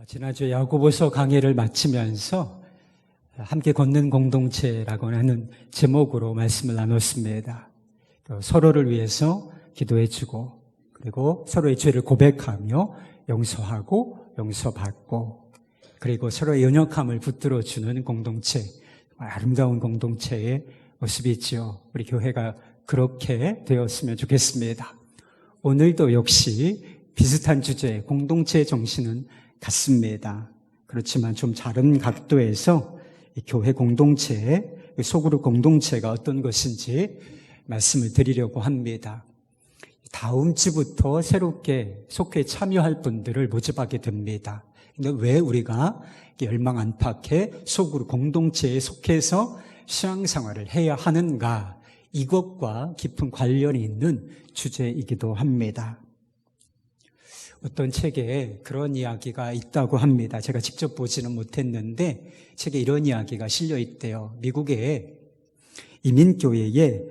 지난주 야고보서 강의를 마치면서 함께 걷는 공동체라고 하는 제목으로 말씀을 나눴습니다. 서로를 위해서 기도해주고 그리고 서로의 죄를 고백하며 용서하고 용서받고 그리고 서로의 연약함을 붙들어주는 공동체, 아름다운 공동체의 모습이지요. 우리 교회가 그렇게 되었으면 좋겠습니다. 오늘도 역시 비슷한 주제, 공동체의 정신은 같습니다. 그렇지만 좀 다른 각도에서 교회 공동체의 소그룹 공동체가 어떤 것인지 말씀을 드리려고 합니다. 다음 주부터 새롭게 속회 참여할 분들을 모집하게 됩니다. 근데 왜 우리가 열망 안팎의 소그룹 공동체에 속해서 신앙생활을 해야 하는가? 이것과 깊은 관련이 있는 주제이기도 합니다. 어떤 책에 그런 이야기가 있다고 합니다. 제가 직접 보지는 못했는데 책에 이런 이야기가 실려 있대요. 미국의 이민교회에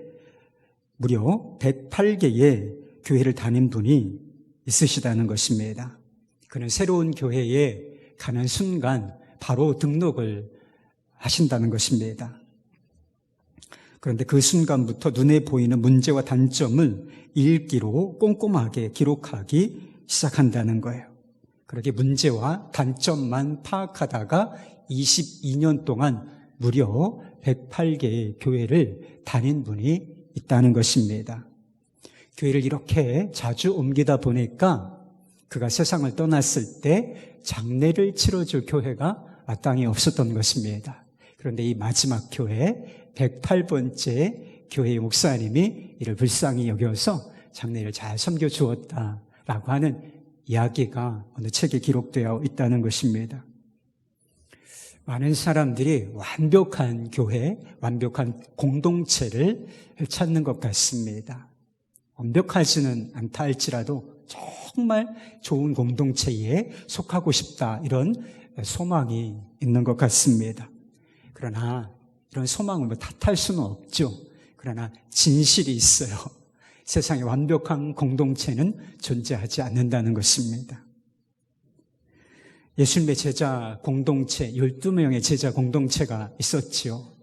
무려 108개의 교회를 다닌 분이 있으시다는 것입니다. 그는 새로운 교회에 가는 순간 바로 등록을 하신다는 것입니다. 그런데 그 순간부터 눈에 보이는 문제와 단점을 일기로 꼼꼼하게 기록하기 시작한다는 거예요. 그렇게 문제와 단점만 파악하다가 22년 동안 무려 108개의 교회를 다닌 분이 있다는 것입니다. 교회를 이렇게 자주 옮기다 보니까 그가 세상을 떠났을 때 장례를 치러줄 교회가 마땅히 없었던 것입니다. 그런데 이 마지막 교회 108번째 교회의 목사님이 이를 불쌍히 여겨서 장례를 잘 섬겨주었다라고 하는 이야기가 어느 책에 기록되어 있다는 것입니다. 많은 사람들이 완벽한 교회, 완벽한 공동체를 찾는 것 같습니다. 완벽하지는 않다 할지라도 정말 좋은 공동체에 속하고 싶다, 이런 소망이 있는 것 같습니다. 그러나 이런 소망을 탓할 수는 없죠. 그러나 진실이 있어요. 세상에 완벽한 공동체는 존재하지 않는다는 것입니다. 예수님의 제자 공동체, 12명의 제자 공동체가 있었지요.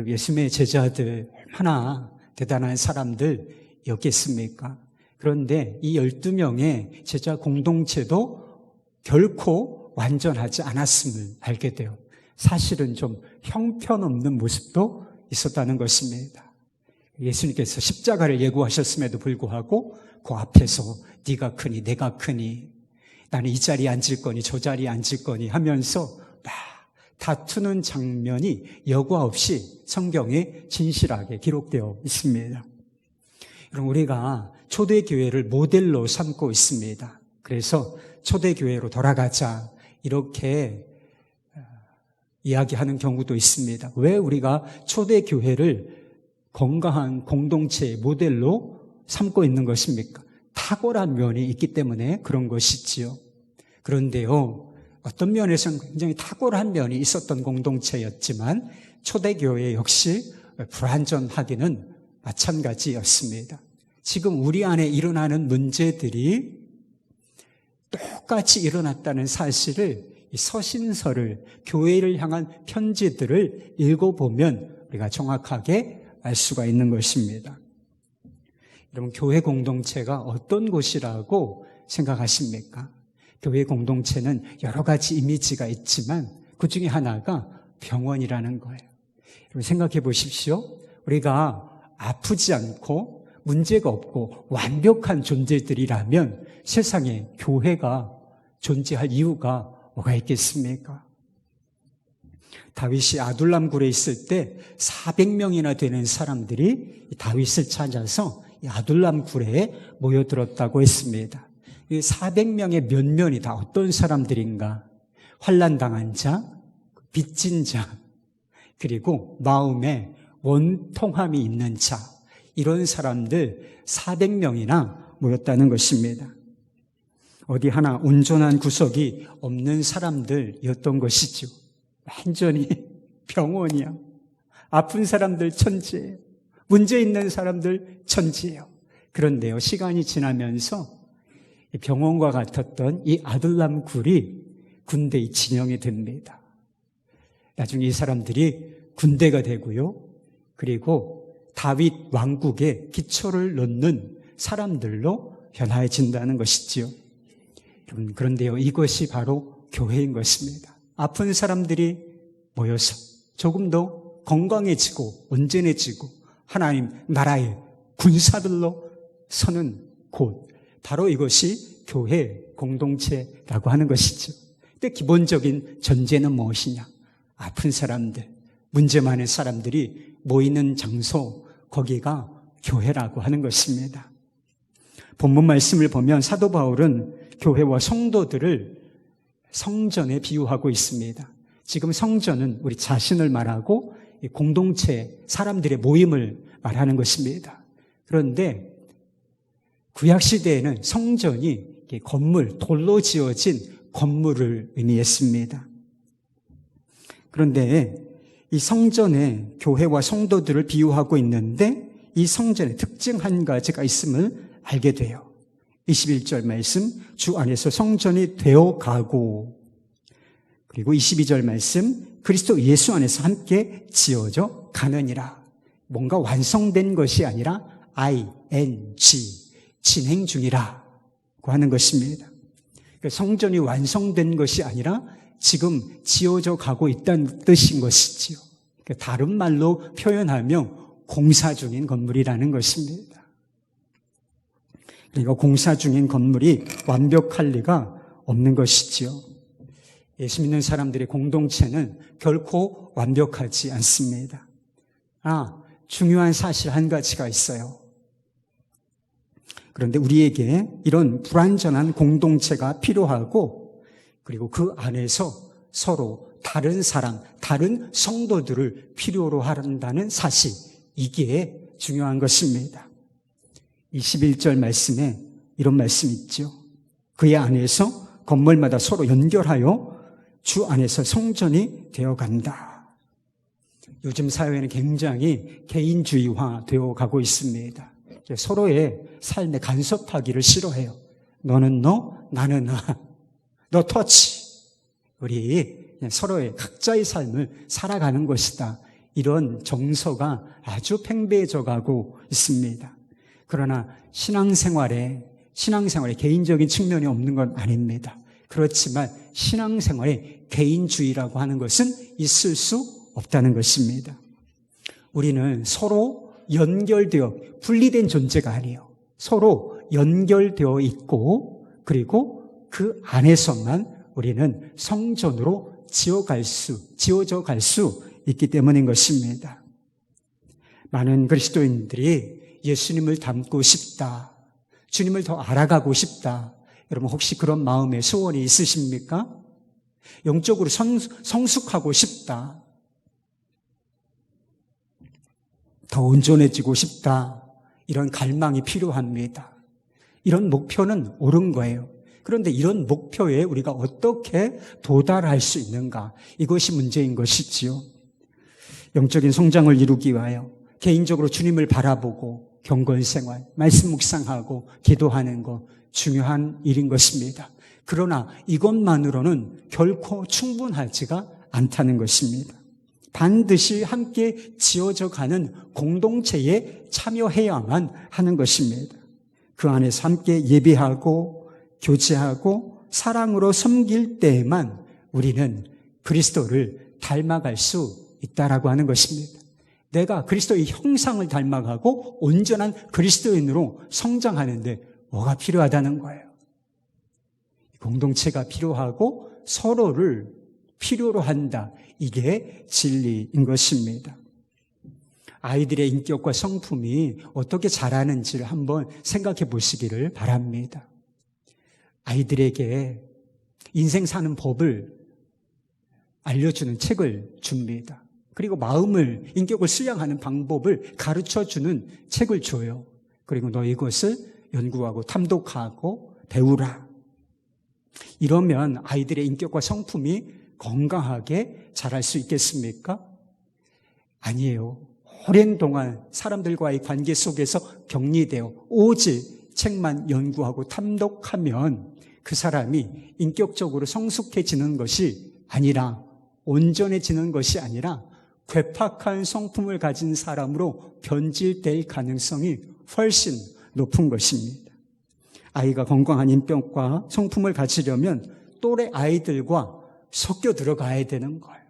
예수님의 제자들 얼마나 대단한 사람들이었겠습니까? 그런데 이 12명의 제자 공동체도 결코 완전하지 않았음을 알게 돼요. 사실은 좀 형편없는 모습도 있었다는 것입니다. 예수님께서 십자가를 예고하셨음에도 불구하고 그 앞에서 네가 크니 내가 크니 나는 이 자리에 앉을 거니 저 자리에 앉을 거니 하면서 막 다투는 장면이 여과 없이 성경에 진실하게 기록되어 있습니다. 그럼 우리가 초대교회를 모델로 삼고 있습니다. 그래서 초대교회로 돌아가자 이렇게 이야기하는 경우도 있습니다. 왜 우리가 초대교회를 건강한 공동체의 모델로 삼고 있는 것입니까? 탁월한 면이 있기 때문에 그런 것이지요. 그런데요, 어떤 면에서는 굉장히 탁월한 면이 있었던 공동체였지만 초대교회 역시 불완전하기는 마찬가지였습니다. 지금 우리 안에 일어나는 문제들이 똑같이 일어났다는 사실을 이 서신서를, 교회를 향한 편지들을 읽어보면 우리가 정확하게 알 수가 있는 것입니다. 여러분, 교회 공동체가 어떤 곳이라고 생각하십니까? 교회 공동체는 여러 가지 이미지가 있지만 그 중에 하나가 병원이라는 거예요. 여러분, 생각해 보십시오. 우리가 아프지 않고 문제가 없고 완벽한 존재들이라면 세상에 교회가 존재할 이유가 뭐가 있겠습니까? 다윗이 아둘람 굴에 있을 때 400명이나 되는 사람들이 다윗을 찾아서 이 아둘람 굴에 모여들었다고 했습니다. 이 400명의 면면이 다 어떤 사람들인가? 환난당한 자, 빚진 자, 그리고 마음에 원통함이 있는 자, 이런 사람들 400명이나 모였다는 것입니다. 어디 하나 온전한 구석이 없는 사람들이었던 것이죠. 완전히 병원이야. 아픈 사람들 천지예요. 문제 있는 사람들 천지예요. 그런데요, 시간이 지나면서 병원과 같았던 이 아둘람 굴이 군대의 진영이 됩니다. 나중에 이 사람들이 군대가 되고요. 그리고 다윗 왕국의 기초를 놓는 사람들로 변화해진다는 것이지요. 그런데요, 이것이 바로 교회인 것입니다. 아픈 사람들이 모여서 조금 더 건강해지고 온전해지고 하나님 나라의 군사들로 서는 곳, 바로 이것이 교회 공동체라고 하는 것이죠. 근데 기본적인 전제는 무엇이냐? 아픈 사람들, 문제 많은 사람들이 모이는 장소, 거기가 교회라고 하는 것입니다. 본문 말씀을 보면 사도 바울은 교회와 성도들을 성전에 비유하고 있습니다. 지금 성전은 우리 자신을 말하고 공동체, 사람들의 모임을 말하는 것입니다. 그런데 구약시대에는 성전이 건물, 돌로 지어진 건물을 의미했습니다. 그런데 이 성전에 교회와 성도들을 비유하고 있는데 이 성전의 특징 한 가지가 있음을 알게 돼요. 21절 말씀, 주 안에서 성전이 되어가고, 그리고 22절 말씀, 그리스도 예수 안에서 함께 지어져 가느니라. 뭔가 완성된 것이 아니라 ing, 진행 중이라고 하는 것입니다. 성전이 완성된 것이 아니라 지금 지어져 가고 있다는 뜻인 것이지요. 다른 말로 표현하면 공사 중인 건물이라는 것입니다. 그러니까 공사 중인 건물이 완벽할 리가 없는 것이지요. 예수 믿는 사람들의 공동체는 결코 완벽하지 않습니다. 중요한 사실 한 가지가 있어요. 그런데 우리에게 이런 불완전한 공동체가 필요하고, 그리고 그 안에서 서로 다른 사람, 다른 성도들을 필요로 한다는 사실, 이게 중요한 것입니다. 21절 말씀에 이런 말씀이 있죠. 그의 안에서 건물마다 서로 연결하여 주 안에서 성전이 되어간다. 요즘 사회는 굉장히 개인주의화 되어가고 있습니다. 서로의 삶에 간섭하기를 싫어해요. 너는 너, 나는 나. 너 터치. 우리 서로의 각자의 삶을 살아가는 것이다. 이런 정서가 아주 팽배해져 가고 있습니다. 그러나 신앙생활에 개인적인 측면이 없는 건 아닙니다. 그렇지만 신앙생활에 개인주의라고 하는 것은 있을 수 없다는 것입니다. 우리는 서로 연결되어 분리된 존재가 아니에요. 서로 연결되어 있고, 그리고 그 안에서만 우리는 성전으로 지어져 갈 수 있기 때문인 것입니다. 많은 그리스도인들이 예수님을 닮고 싶다, 주님을 더 알아가고 싶다. 여러분 혹시 그런 마음의 소원이 있으십니까? 영적으로 성숙하고 싶다, 더 온전해지고 싶다, 이런 갈망이 필요합니다. 이런 목표는 옳은 거예요. 그런데 이런 목표에 우리가 어떻게 도달할 수 있는가? 이것이 문제인 것이지요. 영적인 성장을 이루기 위하여 개인적으로 주님을 바라보고 경건생활, 말씀 묵상하고 기도하는 것 중요한 일인 것입니다. 그러나 이것만으로는 결코 충분하지가 않다는 것입니다. 반드시 함께 지어져 가는 공동체에 참여해야만 하는 것입니다. 그 안에서 함께 예배하고 교제하고 사랑으로 섬길 때에만 우리는 그리스도를 닮아갈 수 있다라고 하는 것입니다. 내가 그리스도의 형상을 닮아가고 온전한 그리스도인으로 성장하는데 뭐가 필요하다는 거예요? 공동체가 필요하고 서로를 필요로 한다. 이게 진리인 것입니다. 아이들의 인격과 성품이 어떻게 자라는지를 한번 생각해 보시기를 바랍니다. 아이들에게 인생 사는 법을 알려주는 책을 줍니다. 그리고 마음을, 인격을 수양하는 방법을 가르쳐주는 책을 줘요. 그리고 너 이것을 연구하고 탐독하고 배우라. 이러면 아이들의 인격과 성품이 건강하게 자랄 수 있겠습니까? 아니에요. 오랜 동안 사람들과의 관계 속에서 격리되어 오직 책만 연구하고 탐독하면 그 사람이 인격적으로 성숙해지는 것이 아니라, 온전해지는 것이 아니라 괴팍한 성품을 가진 사람으로 변질될 가능성이 훨씬 높은 것입니다. 아이가 건강한 인격과 성품을 가지려면 또래 아이들과 섞여 들어가야 되는 거예요.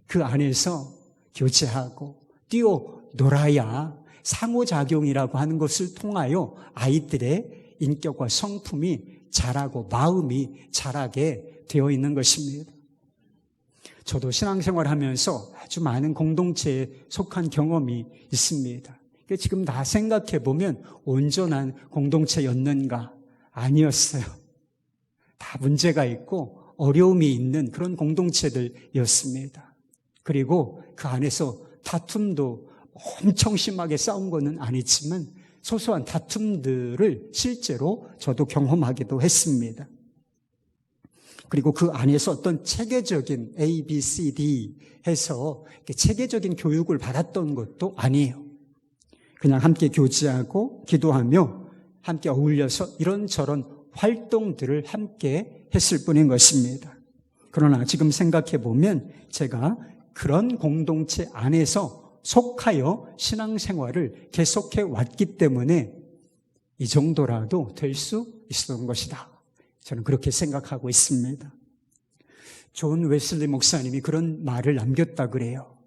그 안에서 교제하고 뛰어놀아야 상호작용이라고 하는 것을 통하여 아이들의 인격과 성품이 자라고 마음이 자라게 되어 있는 것입니다. 저도 신앙생활을 하면서 아주 많은 공동체에 속한 경험이 있습니다. 지금 다 생각해 보면 온전한 공동체였는가? 아니었어요. 다 문제가 있고 어려움이 있는 그런 공동체들이었습니다. 그리고 그 안에서 다툼도 엄청 심하게 싸운 것은 아니지만 소소한 다툼들을 실제로 저도 경험하기도 했습니다. 그리고 그 안에서 어떤 체계적인 A, B, C, D 해서 체계적인 교육을 받았던 것도 아니에요. 그냥 함께 교제하고 기도하며 함께 어울려서 이런저런 활동들을 함께 했을 뿐인 것입니다. 그러나 지금 생각해 보면 제가 그런 공동체 안에서 속하여 신앙생활을 계속해 왔기 때문에 이 정도라도 될 수 있었던 것이다. 저는 그렇게 생각하고 있습니다. 존 웨슬리 목사님이 그런 말을 남겼다 그래요.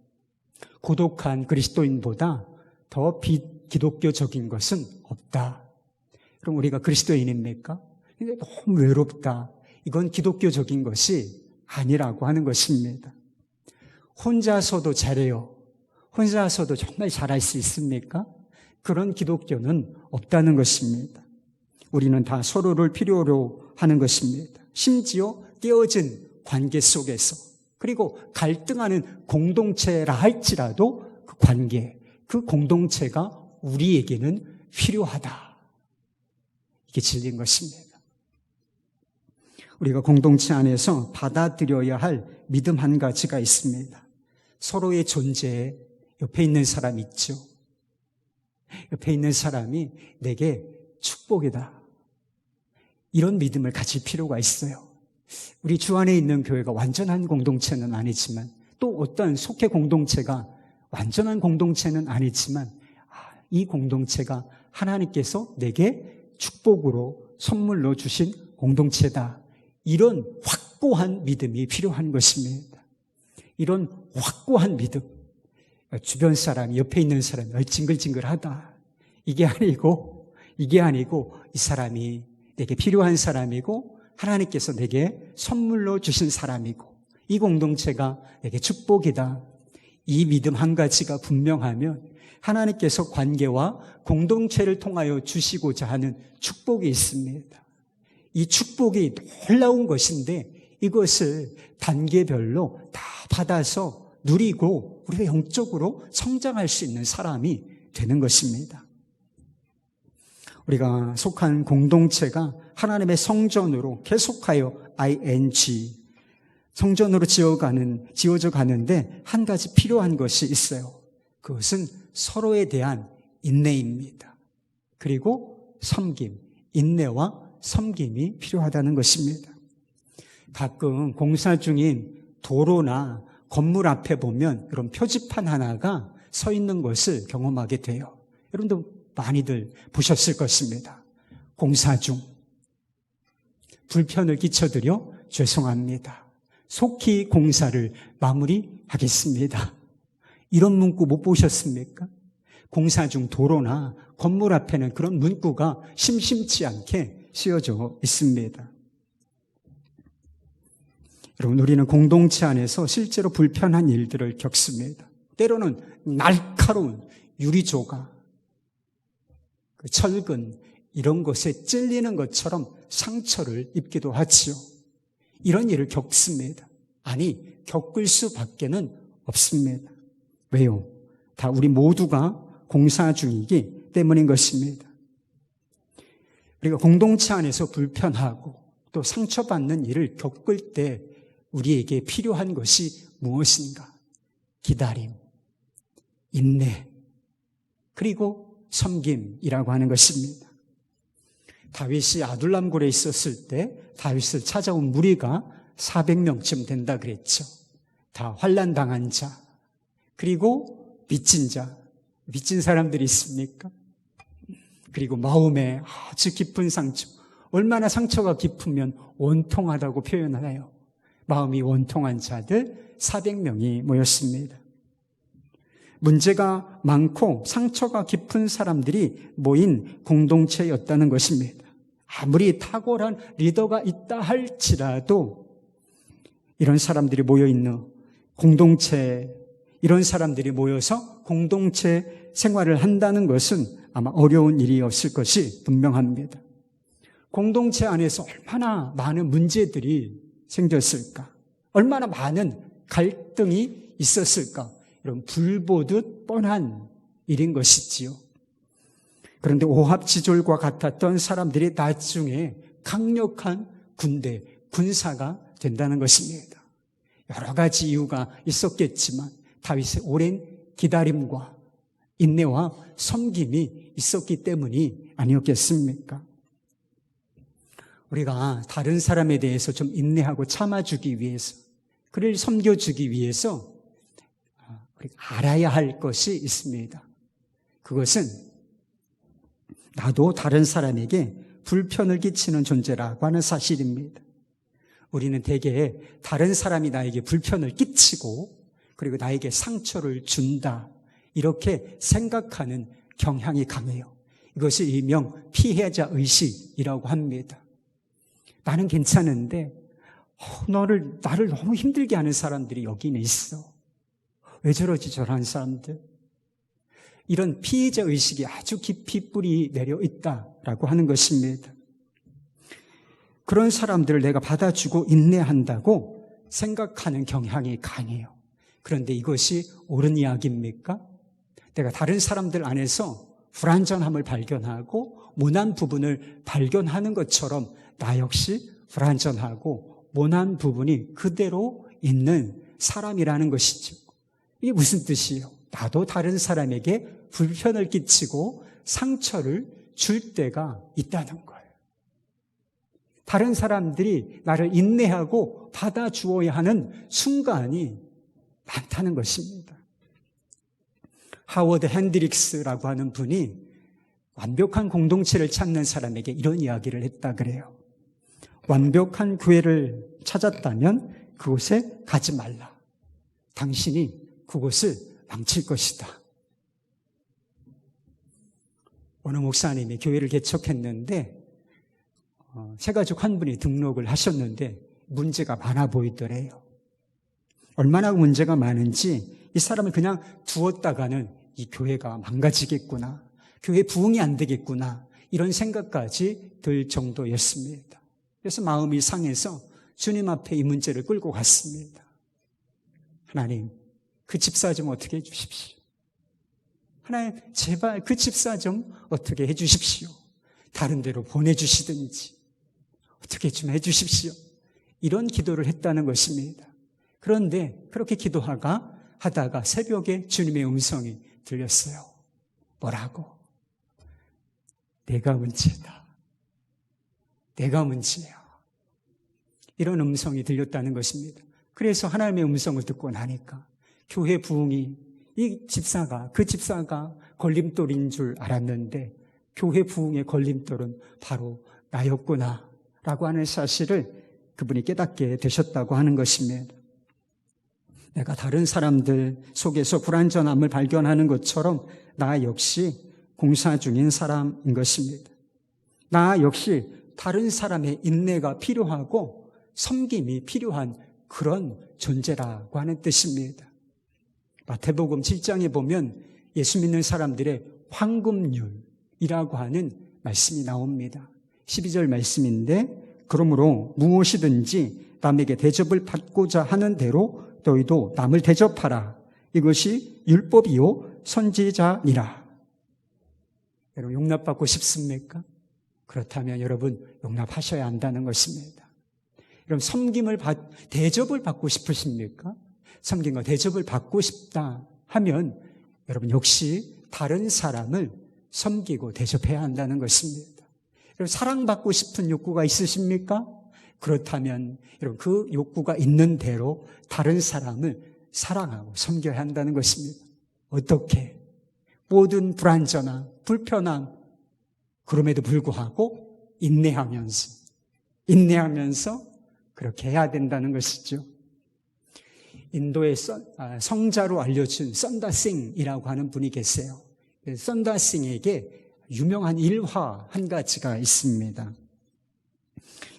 고독한 그리스도인보다 더 비기독교적인 것은 없다. 그럼 우리가 그리스도인입니까? 근데 너무 외롭다. 이건 기독교적인 것이 아니라고 하는 것입니다. 혼자서도 잘해요. 혼자서도 정말 잘할 수 있습니까? 그런 기독교는 없다는 것입니다. 우리는 다 서로를 필요로 하는 것입니다. 심지어 깨어진 관계 속에서, 그리고 갈등하는 공동체라 할지라도 그 관계, 그 공동체가 우리에게는 필요하다. 이게 진리인 것입니다. 우리가 공동체 안에서 받아들여야 할 믿음 한 가지가 있습니다. 서로의 존재에 옆에 있는 사람 있죠. 옆에 있는 사람이 내게 축복이다. 이런 믿음을 가질 필요가 있어요. 우리 주 안에 있는 교회가 완전한 공동체는 아니지만, 또 어떤 속해 공동체가 완전한 공동체는 아니지만, 이 공동체가 하나님께서 내게 축복으로 선물로 주신 공동체다. 이런 확고한 믿음이 필요한 것입니다. 이런 확고한 믿음. 주변 사람, 옆에 있는 사람이 징글징글하다. 이게 아니고 이 사람이 내게 필요한 사람이고 하나님께서 내게 선물로 주신 사람이고 이 공동체가 내게 축복이다. 이 믿음 한 가지가 분명하면 하나님께서 관계와 공동체를 통하여 주시고자 하는 축복이 있습니다. 이 축복이 놀라운 것인데 이것을 단계별로 다 받아서 누리고 우리가 영적으로 성장할 수 있는 사람이 되는 것입니다. 우리가 속한 공동체가 하나님의 성전으로 계속하여 ing, 성전으로 지어져 가는데 한 가지 필요한 것이 있어요. 그것은 서로에 대한 인내입니다. 그리고 섬김, 인내와 섬김이 필요하다는 것입니다. 가끔 공사 중인 도로나 건물 앞에 보면 그런 표지판 하나가 서 있는 것을 경험하게 돼요. 여러분도 많이들 보셨을 것입니다. 공사 중 불편을 끼쳐드려 죄송합니다. 속히 공사를 마무리하겠습니다. 이런 문구 못 보셨습니까? 공사 중 도로나 건물 앞에는 그런 문구가 심심치 않게 씌워져 있습니다. 여러분, 우리는 공동체 안에서 실제로 불편한 일들을 겪습니다. 때로는 날카로운 유리조각, 철근 이런 것에 찔리는 것처럼 상처를 입기도 하지요. 이런 일을 겪습니다. 아니, 겪을 수밖에는 없습니다. 왜요? 다 우리 모두가 공사 중이기 때문인 것입니다. 우리가 공동체 안에서 불편하고 또 상처받는 일을 겪을 때 우리에게 필요한 것이 무엇인가? 기다림, 인내, 그리고 섬김이라고 하는 것입니다. 다윗이 아둘람굴에 있었을 때 다윗을 찾아온 무리가 400명쯤 된다 그랬죠. 다 환난 당한 자, 그리고 미친 자, 미친 사람들이 있습니까? 그리고 마음에 아주 깊은 상처, 얼마나 상처가 깊으면 원통하다고 표현하나요? 마음이 원통한 자들 400명이 모였습니다. 문제가 많고 상처가 깊은 사람들이 모인 공동체였다는 것입니다. 아무리 탁월한 리더가 있다 할지라도 이런 사람들이 모여있는 공동체, 이런 사람들이 모여서 공동체 생활을 한다는 것은 아마 어려운 일이었을 것이 분명합니다. 공동체 안에서 얼마나 많은 문제들이 생겼을까? 얼마나 많은 갈등이 있었을까? 이런 불보듯 뻔한 일인 것이지요. 그런데 오합지졸과 같았던 사람들이 나중에 강력한 군대, 군사가 된다는 것입니다. 여러 가지 이유가 있었겠지만 다윗의 오랜 기다림과 인내와 섬김이 있었기 때문이 아니었겠습니까? 우리가 다른 사람에 대해서 좀 인내하고 참아주기 위해서, 그를 섬겨주기 위해서 우리가 알아야 할 것이 있습니다. 그것은 나도 다른 사람에게 불편을 끼치는 존재라고 하는 사실입니다. 우리는 대개 다른 사람이 나에게 불편을 끼치고 그리고 나에게 상처를 준다, 이렇게 생각하는 경향이 강해요. 이것이 일명 피해자 의식이라고 합니다. 나는 괜찮은데 나를 너무 힘들게 하는 사람들이 여기는 있어. 왜 저러지 저런 사람들? 이런 피해자 의식이 아주 깊이 뿌리 내려 있다라고 하는 것입니다. 그런 사람들을 내가 받아주고 인내한다고 생각하는 경향이 강해요. 그런데 이것이 옳은 이야기입니까? 내가 다른 사람들 안에서 불완전함을 발견하고 모난 부분을 발견하는 것처럼 나 역시 불완전하고 모난 부분이 그대로 있는 사람이라는 것이죠. 이게 무슨 뜻이에요? 나도 다른 사람에게 불편을 끼치고 상처를 줄 때가 있다는 거예요. 다른 사람들이 나를 인내하고 받아주어야 하는 순간이 많다는 것입니다. 하워드 핸드릭스라고 하는 분이 완벽한 공동체를 찾는 사람에게 이런 이야기를 했다 그래요. 완벽한 교회를 찾았다면 그곳에 가지 말라. 당신이 그곳을 망칠 것이다. 어느 목사님이 교회를 개척했는데 새가족 한 분이 등록을 하셨는데 문제가 많아 보이더래요. 얼마나 문제가 많은지 이 사람을 그냥 두었다가는 이 교회가 망가지겠구나, 교회 부흥이 안 되겠구나, 이런 생각까지 들 정도였습니다. 그래서 마음이 상해서 주님 앞에 이 문제를 끌고 갔습니다. 하나님, 그 집사 좀 어떻게 해주십시오. 하나님, 제발 그 집사 좀 어떻게 해주십시오. 다른 데로 보내주시든지 어떻게 좀 해주십시오. 이런 기도를 했다는 것입니다. 그런데 그렇게 하다가 새벽에 주님의 음성이 들렸어요. 뭐라고? 내가 문제다. 내가 문제야. 이런 음성이 들렸다는 것입니다. 그래서 하나님의 음성을 듣고 나니까 교회 부흥이, 그 집사가 걸림돌인 줄 알았는데 교회 부흥의 걸림돌은 바로 나였구나 라고 하는 사실을 그분이 깨닫게 되셨다고 하는 것입니다. 내가 다른 사람들 속에서 불완전함을 발견하는 것처럼 나 역시 공사 중인 사람인 것입니다. 나 역시 다른 사람의 인내가 필요하고 섬김이 필요한 그런 존재라고 하는 뜻입니다. 마태복음 7장에 보면 예수 믿는 사람들의 황금률이라고 하는 말씀이 나옵니다. 12절 말씀인데, 그러므로 무엇이든지 남에게 대접을 받고자 하는 대로 너희도 남을 대접하라. 이것이 율법이요 선지자니라. 여러분, 용납받고 싶습니까? 그렇다면 여러분 용납하셔야 한다는 것입니다. 여러분, 대접을 받고 싶으십니까? 섬김과 대접을 받고 싶다 하면 여러분 역시 다른 사람을 섬기고 대접해야 한다는 것입니다. 여러분, 사랑받고 싶은 욕구가 있으십니까? 그렇다면 여러분, 그 욕구가 있는 대로 다른 사람을 사랑하고 섬겨야 한다는 것입니다. 어떻게? 모든 불완전함, 불편함, 그럼에도 불구하고 인내하면서 그렇게 해야 된다는 것이죠. 인도의 성자로 알려진 선다싱이라고 하는 분이 계세요. 선다싱에게 유명한 일화 한 가지가 있습니다.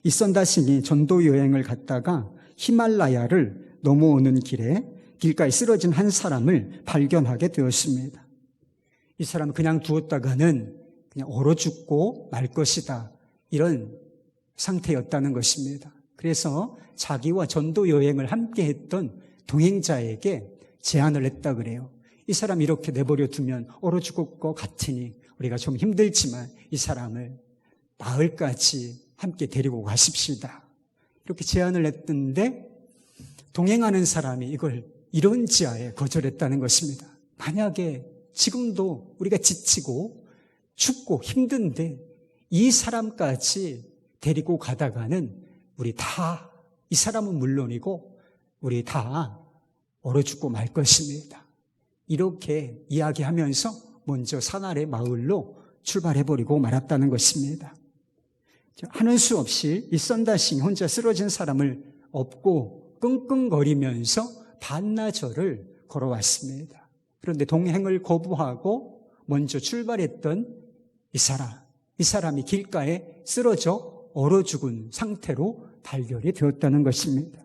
이 선다싱이 전도 여행을 갔다가 히말라야를 넘어오는 길에 길가에 쓰러진 한 사람을 발견하게 되었습니다. 이 사람은 그냥 두었다가는 그냥 얼어 죽고 말 것이다, 이런 상태였다는 것입니다. 그래서 자기와 전도 여행을 함께 했던 동행자에게 제안을 했다 그래요. 이 사람 이렇게 내버려 두면 얼어 죽을 것 같으니 우리가 좀 힘들지만 이 사람을 마을까지 함께 데리고 가십시다, 이렇게 제안을 했는데 동행하는 사람이 이걸 이런 지하에 거절했다는 것입니다. 만약에 지금도 우리가 지치고 춥고 힘든데 이 사람까지 데리고 가다가는 우리 다, 이 사람은 물론이고 우리 다 얼어 죽고 말 것입니다. 이렇게 이야기하면서 먼저 산 아래 마을로 출발해버리고 말았다는 것입니다. 하는 수 없이 이 선다싱이 혼자 쓰러진 사람을 업고 끙끙거리면서 반나절을 걸어왔습니다. 그런데 동행을 거부하고 먼저 출발했던 이 사람이 길가에 쓰러져 얼어 죽은 상태로 발견이 되었다는 것입니다.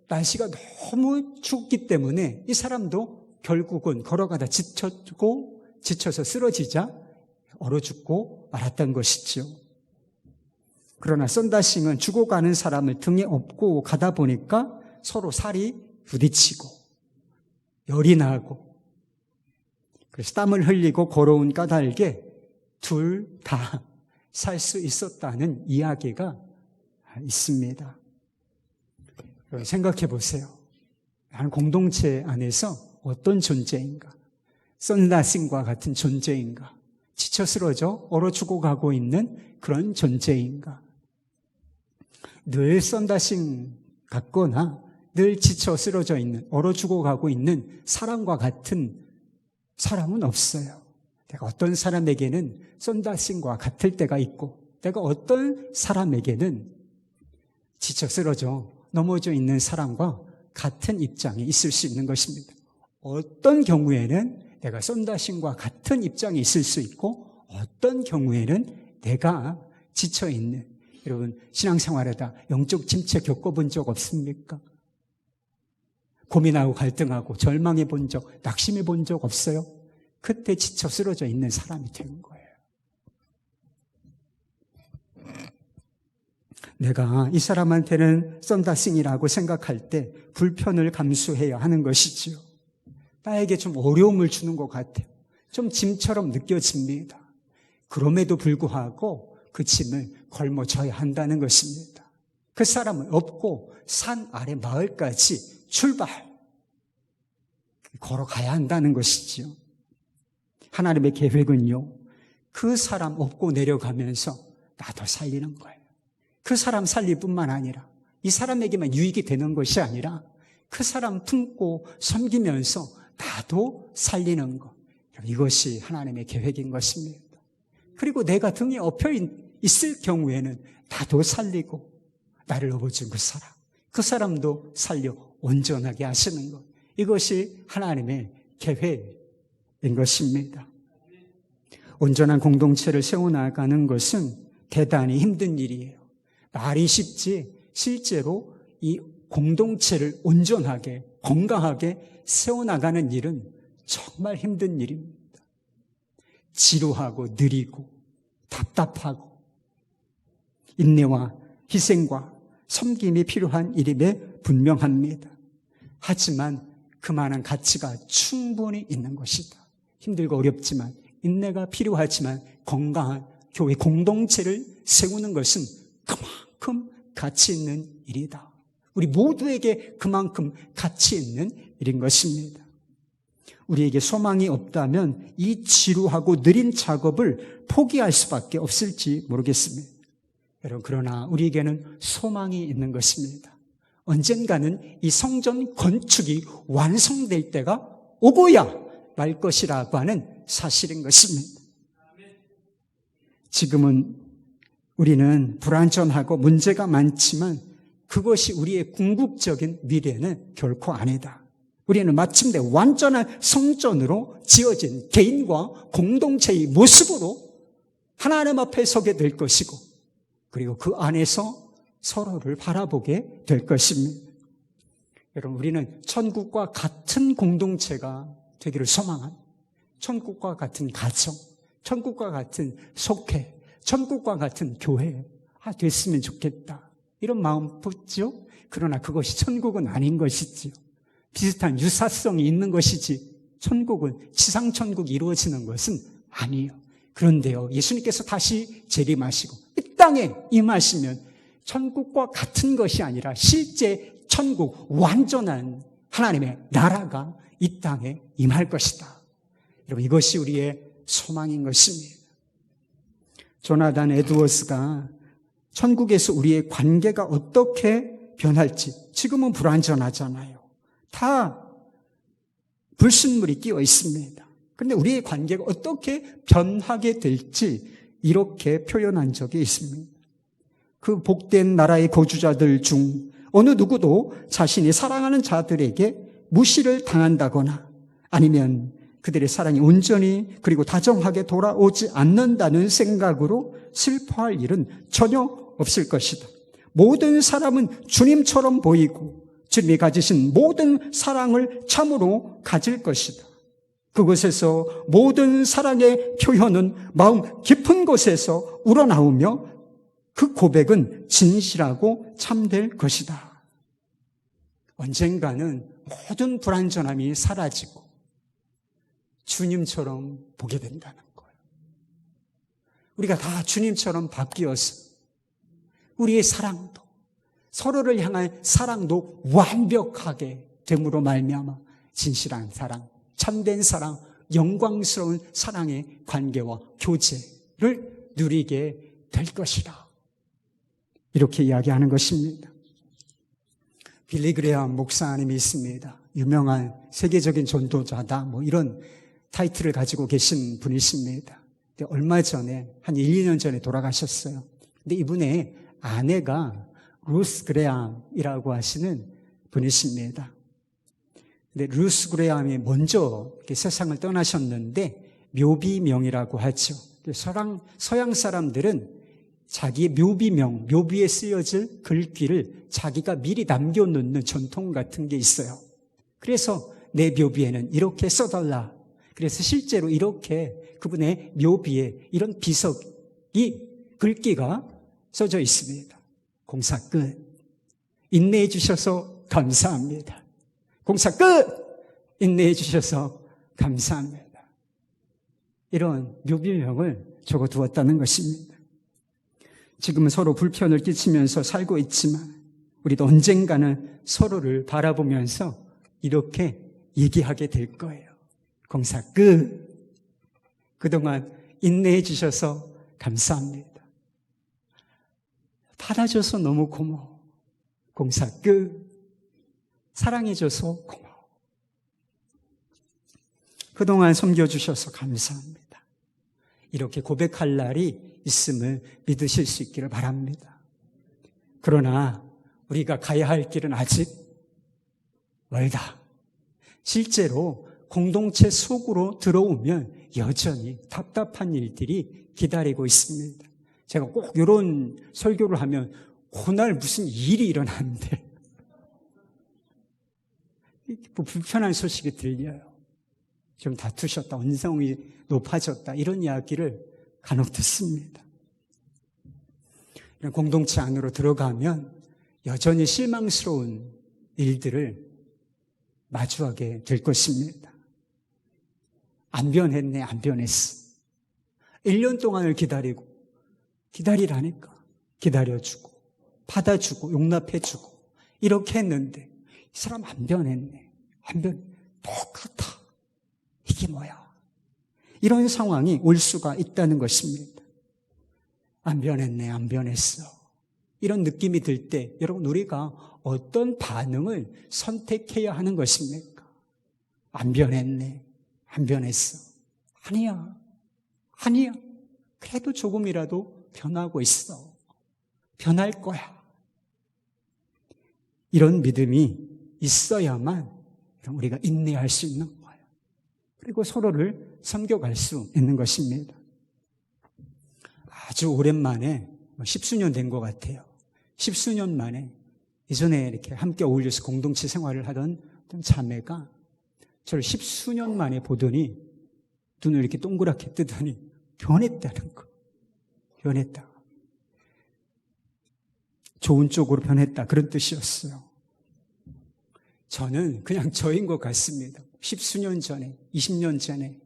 날씨가 너무 춥기 때문에 이 사람도 결국은 걸어가다 지쳐서 쓰러지자 얼어 죽고 말았던 것이죠. 그러나 선다싱은 죽어가는 사람을 등에 업고 가다 보니까 서로 살이 부딪히고 열이 나고 그래서 땀을 흘리고 걸어온 까닭에 둘 다 살 수 있었다는 이야기가 있습니다. 생각해 보세요. 나는 공동체 안에서 어떤 존재인가? 선다싱과 같은 존재인가? 지쳐 쓰러져 얼어 죽어가고 있는 그런 존재인가? 늘 선다싱 같거나 늘 지쳐 쓰러져 있는, 얼어 죽어가고 있는 사람과 같은 사람은 없어요. 내가 어떤 사람에게는 선다싱과 같을 때가 있고 내가 어떤 사람에게는 지쳐 쓰러져 넘어져 있는 사람과 같은 입장에 있을 수 있는 것입니다. 어떤 경우에는 내가 선다싱과 같은 입장에 있을 수 있고 어떤 경우에는 내가 지쳐있는, 여러분 신앙생활하다 영적 침체 겪어본 적 없습니까? 고민하고 갈등하고 절망해 본 적, 낙심해 본 적 없어요? 그때 지쳐 쓰러져 있는 사람이 된 거예요. 내가 이 사람한테는 선다싱이라고 생각할 때 불편을 감수해야 하는 것이지요. 나에게 좀 어려움을 주는 것 같아요. 좀 짐처럼 느껴집니다. 그럼에도 불구하고 그 짐을 걸머져야 한다는 것입니다. 그 사람을 업고 산 아래 마을까지 걸어가야 한다는 것이지요. 하나님의 계획은요, 그 사람 업고 내려가면서 나도 살리는 거예요. 그 사람 살릴 뿐만 아니라 이 사람에게만 유익이 되는 것이 아니라 그 사람 품고 섬기면서 나도 살리는 것, 이것이 하나님의 계획인 것입니다. 그리고 내가 등에 엎여 있을 경우에는 나도 살리고 나를 업어준 그 사람도 살려 온전하게 하시는 것, 이것이 하나님의 계획인 것입니다. 온전한 공동체를 세워나가는 것은 대단히 힘든 일이에요. 말이 쉽지 실제로 이 공동체를 온전하게 건강하게 세워나가는 일은 정말 힘든 일입니다. 지루하고 느리고 답답하고 인내와 희생과 섬김이 필요한 일임에 분명합니다. 하지만 그만한 가치가 충분히 있는 것이다. 힘들고 어렵지만 인내가 필요하지만 건강한 교회 공동체를 세우는 것은 그만큼 가치 있는 일이다. 우리 모두에게 그만큼 가치 있는 일인 것입니다. 우리에게 소망이 없다면 이 지루하고 느린 작업을 포기할 수밖에 없을지 모르겠습니다. 여러분, 그러나 우리에게는 소망이 있는 것입니다. 언젠가는 이 성전 건축이 완성될 때가 오고야 말 것이라고 하는 사실인 것입니다. 지금은 우리는 불완전하고 문제가 많지만 그것이 우리의 궁극적인 미래는 결코 아니다. 우리는 마침내 완전한 성전으로 지어진 개인과 공동체의 모습으로 하나님 앞에 서게 될 것이고, 그리고 그 안에서 서로를 바라보게 될 것입니다. 여러분, 우리는 천국과 같은 공동체가 되기를 소망합니다. 천국과 같은 가정, 천국과 같은 속회, 천국과 같은 교회 됐으면 좋겠다, 이런 마음 품죠. 그러나 그것이 천국은 아닌 것이지요. 비슷한 유사성이 있는 것이지 천국은, 지상천국이 이루어지는 것은 아니에요. 그런데요, 예수님께서 다시 재림하시고 이 땅에 임하시면 천국과 같은 것이 아니라 실제 천국, 완전한 하나님의 나라가 이 땅에 임할 것이다. 여러분, 이것이 우리의 소망인 것입니다. 조나단 에드워스가 천국에서 우리의 관계가 어떻게 변할지, 지금은 불완전하잖아요. 다 불순물이 끼어 있습니다. 그런데 우리의 관계가 어떻게 변하게 될지 이렇게 표현한 적이 있습니다. 그 복된 나라의 거주자들 중 어느 누구도 자신이 사랑하는 자들에게 무시를 당한다거나 아니면 그들의 사랑이 온전히 그리고 다정하게 돌아오지 않는다는 생각으로 슬퍼할 일은 전혀 없을 것이다. 모든 사람은 주님처럼 보이고 주님이 가지신 모든 사랑을 참으로 가질 것이다. 그곳에서 모든 사랑의 표현은 마음 깊은 곳에서 우러나오며 그 고백은 진실하고 참될 것이다. 언젠가는 모든 불완전함이 사라지고 주님처럼 보게 된다는 거예요. 우리가 다 주님처럼 바뀌어서 우리의 사랑도, 서로를 향한 사랑도 완벽하게 됨으로 말미암아 진실한 사랑, 참된 사랑, 영광스러운 사랑의 관계와 교제를 누리게 될 것이다. 이렇게 이야기하는 것입니다. 빌리 그레이엄 목사님이 있습니다. 유명한 세계적인 전도자다, 이런 타이틀을 가지고 계신 분이십니다. 근데 얼마 전에, 한 1, 2년 전에 돌아가셨어요. 근데 이분의 아내가 루스 그레이엄이라고 하시는 분이십니다. 근데 루스 그레이엄이 먼저 이렇게 세상을 떠나셨는데 묘비명이라고 하죠. 서양 사람들은 자기의 묘비명, 묘비에 쓰여질 글귀를 자기가 미리 남겨놓는 전통 같은 게 있어요. 그래서 내 묘비에는 이렇게 써달라. 그래서 실제로 이렇게 그분의 묘비에 이런 비석이, 글귀가 써져 있습니다. 공사 끝. 인내해 주셔서 감사합니다. 공사 끝! 인내해 주셔서 감사합니다. 이런 묘비명을 적어두었다는 것입니다. 지금은 서로 불편을 끼치면서 살고 있지만 우리도 언젠가는 서로를 바라보면서 이렇게 얘기하게 될 거예요. 공사 끝. 그동안 인내해 주셔서 감사합니다. 받아줘서 너무 고마워. 공사 끝. 사랑해줘서 고마워. 그동안 섬겨주셔서 감사합니다. 이렇게 고백할 날이 있음을 믿으실 수 있기를 바랍니다. 그러나 우리가 가야 할 길은 아직 멀다. 실제로 공동체 속으로 들어오면 여전히 답답한 일들이 기다리고 있습니다. 제가 꼭 이런 설교를 하면 그날 무슨 일이 일어났는데 불편한 소식이 들려요. 좀 다투셨다, 언성이 높아졌다, 이런 이야기를 간혹 듣습니다. 이런 공동체 안으로 들어가면 여전히 실망스러운 일들을 마주하게 될 것입니다. 안 변했네, 안 변했어. 1년 동안을 기다리라니까. 기다려주고, 받아주고, 용납해주고, 이렇게 했는데, 이 사람 안 변했네. 안 변, 똑같아. 이게 뭐야? 이런 상황이 올 수가 있다는 것입니다. 안 변했네, 안 변했어. 이런 느낌이 들 때 여러분 우리가 어떤 반응을 선택해야 하는 것입니까? 안 변했네, 안 변했어. 아니야, 아니야. 그래도 조금이라도 변하고 있어. 변할 거야. 이런 믿음이 있어야만 우리가 인내할 수 있는 거예요. 그리고 서로를 섬겨갈 수 있는 것입니다. 아주 오랜만에 10수년 된 것 같아요. 10수년 만에 이전에 이렇게 함께 어울려서 공동체 생활을 하던 어떤 자매가 저를 10수년 만에 보더니 눈을 이렇게 동그랗게 뜨더니 변했다는 거. 변했다. 좋은 쪽으로 변했다. 그런 뜻이었어요. 저는 그냥 저인 것 같습니다. 10수년 전에, 20년 전에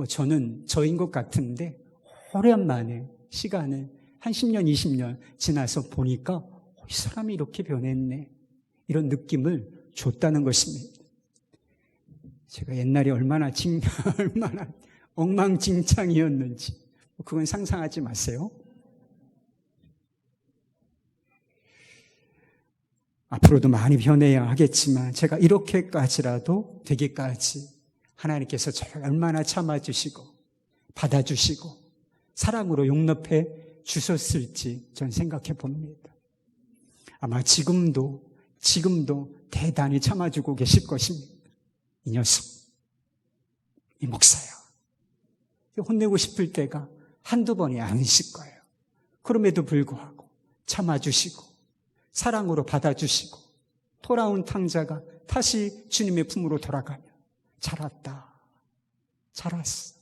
저는 저인 것 같은데 오랜만에 시간을 한 10년, 20년 지나서 보니까 이 사람이 이렇게 변했네. 이런 느낌을 줬다는 것입니다. 제가 옛날에 얼마나 엉망진창이었는지 그건 상상하지 마세요. 앞으로도 많이 변해야 하겠지만 제가 이렇게까지라도 되기까지 하나님께서 저를 얼마나 참아주시고 받아주시고 사랑으로 용납해 주셨을지 전 생각해 봅니다. 아마 지금도 대단히 참아주고 계실 것입니다. 이 녀석, 이 목사야. 혼내고 싶을 때가 한두 번이 아니실 거예요. 그럼에도 불구하고 참아주시고 사랑으로 받아주시고 돌아온 탕자가 다시 주님의 품으로 돌아가며 잘왔다, 잘왔어.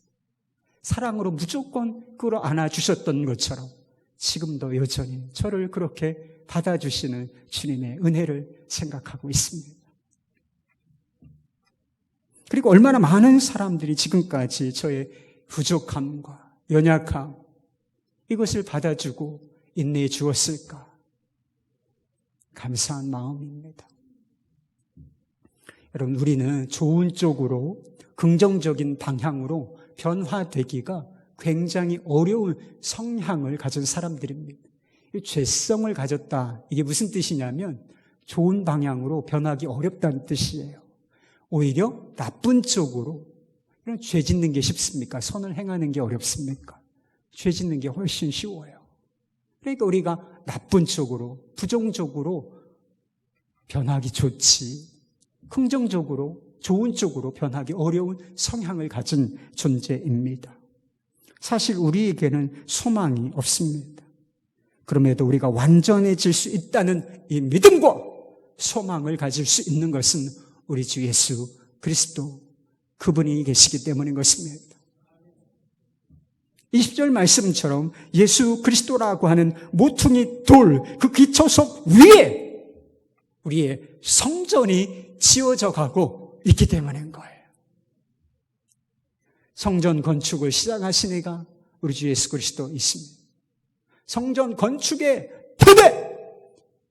사랑으로 무조건 끌어안아 주셨던 것처럼 지금도 여전히 저를 그렇게 받아주시는 주님의 은혜를 생각하고 있습니다. 그리고 얼마나 많은 사람들이 지금까지 저의 부족함과 연약함 이것을 받아주고 인내해 주었을까? 감사한 마음입니다. 여러분, 우리는 좋은 쪽으로 긍정적인 방향으로 변화되기가 굉장히 어려운 성향을 가진 사람들입니다. 죄성을 가졌다. 이게 무슨 뜻이냐면 좋은 방향으로 변하기 어렵다는 뜻이에요. 오히려 나쁜 쪽으로 이런 죄 짓는 게 쉽습니까? 선을 행하는 게 어렵습니까? 죄 짓는 게 훨씬 쉬워요. 그러니까 우리가 나쁜 쪽으로, 부정적으로 변하기 좋지, 긍정적으로, 좋은 쪽으로 변하기 어려운 성향을 가진 존재입니다. 사실 우리에게는 소망이 없습니다. 그럼에도 우리가 완전해질 수 있다는 이 믿음과 소망을 가질 수 있는 것은 우리 주 예수 그리스도 그분이 계시기 때문인 것입니다. 20절 말씀처럼 예수 그리스도라고 하는 모퉁이 돌, 그 기초석 위에 우리의 성전이 지어져 가고 있기 때문인 거예요. 성전 건축을 시작하신 이가 우리 주 예수 그리스도이십니다. 성전 건축의 토대,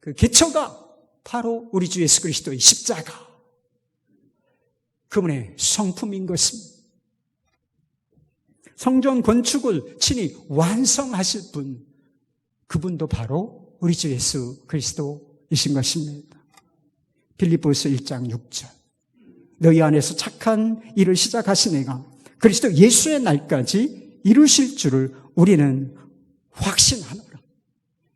그 기초가 바로 우리 주 예수 그리스도의 십자가, 그분의 성품인 것입니다. 성전 건축을 친히 완성하실 분, 그분도 바로 우리 주 예수 그리스도이신 것입니다. 빌립보서 1장 6절. 너희 안에서 착한 일을 시작하신 이가 그리스도 예수의 날까지 이루실 줄을 우리는 확신하노라.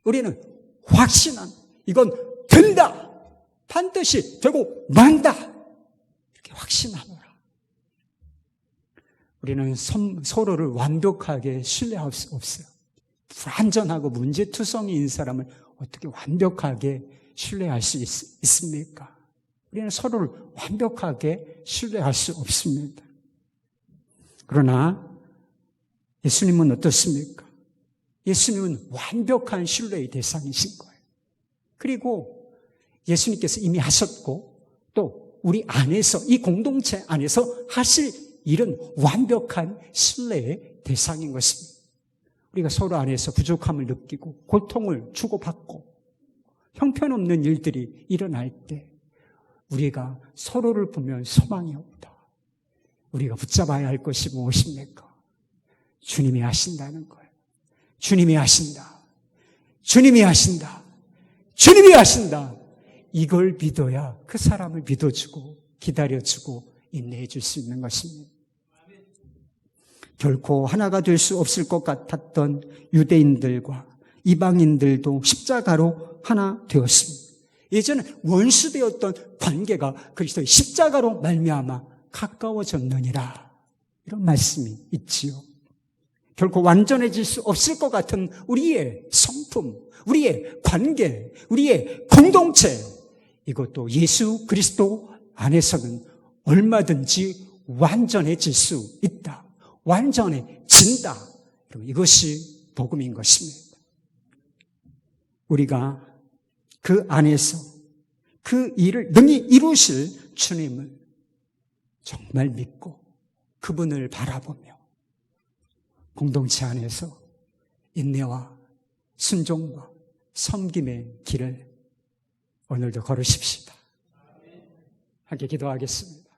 우리는 확신한, 이건 된다. 반드시 되고 만다. 이렇게 확신하노라. 우리는 서로를 완벽하게 신뢰할 수 없어요. 불완전하고 문제투성이인 사람을 어떻게 완벽하게 신뢰할 수 있습니까? 우리는 서로를 완벽하게 신뢰할 수 없습니다. 그러나 예수님은 어떻습니까? 예수님은 완벽한 신뢰의 대상이신 거예요. 그리고 예수님께서 이미 하셨고 또 우리 안에서, 이 공동체 안에서 하실 일은 완벽한 신뢰의 대상인 것입니다. 우리가 서로 안에서 부족함을 느끼고 고통을 주고받고 형편없는 일들이 일어날 때 우리가 서로를 보면 소망이 없다. 우리가 붙잡아야 할 것이 무엇입니까? 주님이 하신다는 거예요. 주님이 하신다. 주님이 하신다. 주님이 하신다. 이걸 믿어야 그 사람을 믿어주고 기다려주고 인내해 줄 수 있는 것입니다. 결코 하나가 될 수 없을 것 같았던 유대인들과 이방인들도 십자가로 하나 되었습니다. 예전에 원수되었던 관계가 그리스도의 십자가로 말미암아 가까워졌느니라. 이런 말씀이 있지요. 결코 완전해질 수 없을 것 같은 우리의 성품, 우리의 관계, 우리의 공동체, 이것도 예수 그리스도 안에서는 얼마든지 완전해질 수 있다. 완전해진다. 이것이 복음인 것입니다. 우리가 그 안에서 그 일을 능히 이루실 주님을 정말 믿고 그분을 바라보며 공동체 안에서 인내와 순종과 섬김의 길을 오늘도 걸으십시다. 함께 기도하겠습니다.